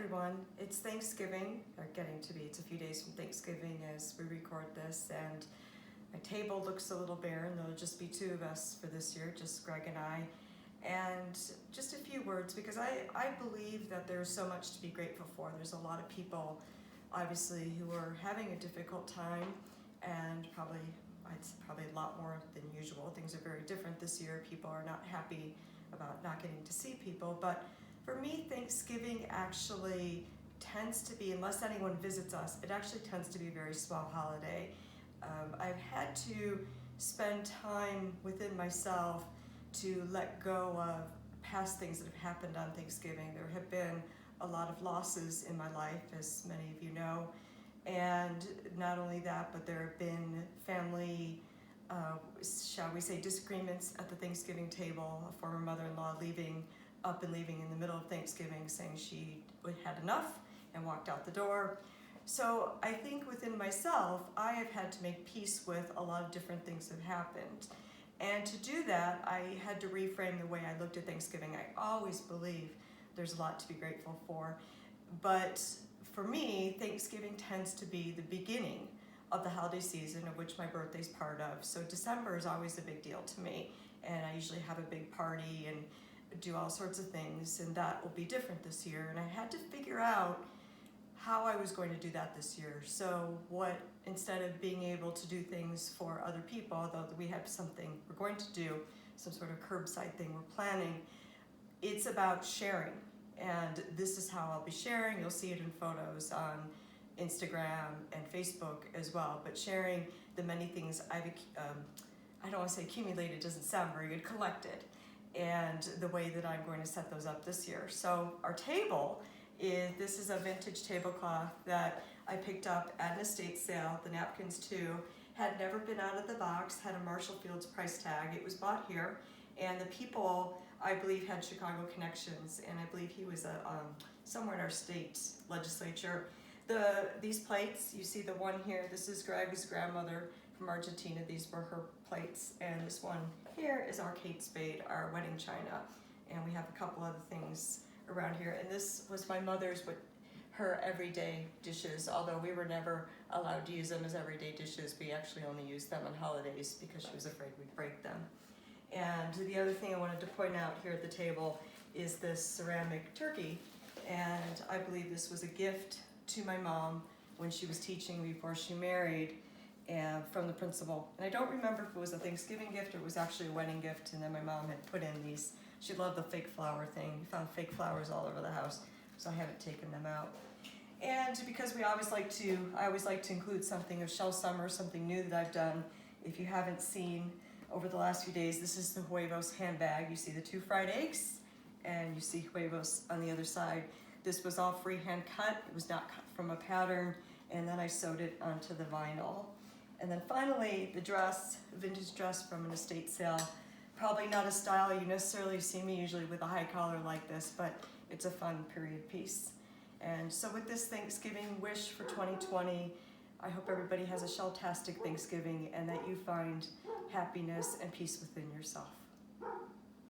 everyone. It's Thanksgiving, or getting to be. It's a few days from Thanksgiving as we record this, and my table looks a little bare, and there'll just be two of us for this year, just Greg and I. And just a few words, because I believe that there's so much to be grateful for. There's a lot of people, obviously, who are having a difficult time, and I'd say probably a lot more than usual. Things are very different this year. People are not happy about not getting to see people, but for me, Thanksgiving actually tends to be, unless anyone visits us, it actually tends to be a very small holiday. I've had to spend time within myself to let go of past things that have happened on Thanksgiving. There have been a lot of losses in my life, as many of you know, and not only that, but there have been family, shall we say, disagreements at the Thanksgiving table. A former mother-in-law leaving in the middle of Thanksgiving, saying she had enough and walked out the door. So I think within myself, I have had to make peace with a lot of different things that have happened. And to do that, I had to reframe the way I looked at Thanksgiving. I always believe there's a lot to be grateful for. But for me, Thanksgiving tends to be the beginning of the holiday season, of which my birthday's part of. So December is always a big deal to me. And I usually have a big party and do all sorts of things, and that will be different this year. And I had to figure out how I was going to do that this year. So instead of being able to do things for other people, although we have something we're going to do, some sort of curbside thing we're planning, it's about sharing. And this is how I'll be sharing. You'll see it in photos on Instagram and Facebook as well, but sharing the many things I don't want to say accumulated, doesn't sound very good, collected, and the way that I'm going to set those up this year. So our table this is a vintage tablecloth that I picked up at an estate sale. The napkins too had never been out of the box, had a Marshall Fields price tag. It was bought here, and the people, I believe, had Chicago connections, and I believe he was somewhere in our state legislature. These plates, you see the one here, this is Greg's grandmother from Argentina. These were her plates, and this one here is our Kate Spade, our wedding china, and we have a couple other things around here. And this was my mother's, but her everyday dishes, although we were never allowed to use them as everyday dishes. We actually only used them on holidays because she was afraid we'd break them. And the other thing I wanted to point out here at the table is this ceramic turkey, and I believe this was a gift to my mom when she was teaching before she married, and from the principal. And I don't remember if it was a Thanksgiving gift or it was actually a wedding gift, and then my mom had put in these, she loved the fake flower thing. We found fake flowers all over the house, so I haven't taken them out. And because I always like to include something of Shell Summer, something new that I've done. If you haven't seen over the last few days, this is the huevos handbag. You see the 2 fried eggs, and you see huevos on the other side. This was all freehand cut. It was not cut from a pattern, and then I sewed it onto the vinyl. And then finally, the dress, vintage dress from an estate sale. Probably not a style you necessarily see me usually with a high collar like this, but it's a fun period piece. And so with this Thanksgiving wish for 2020, I hope everybody has a shell-tastic Thanksgiving and that you find happiness and peace within yourself.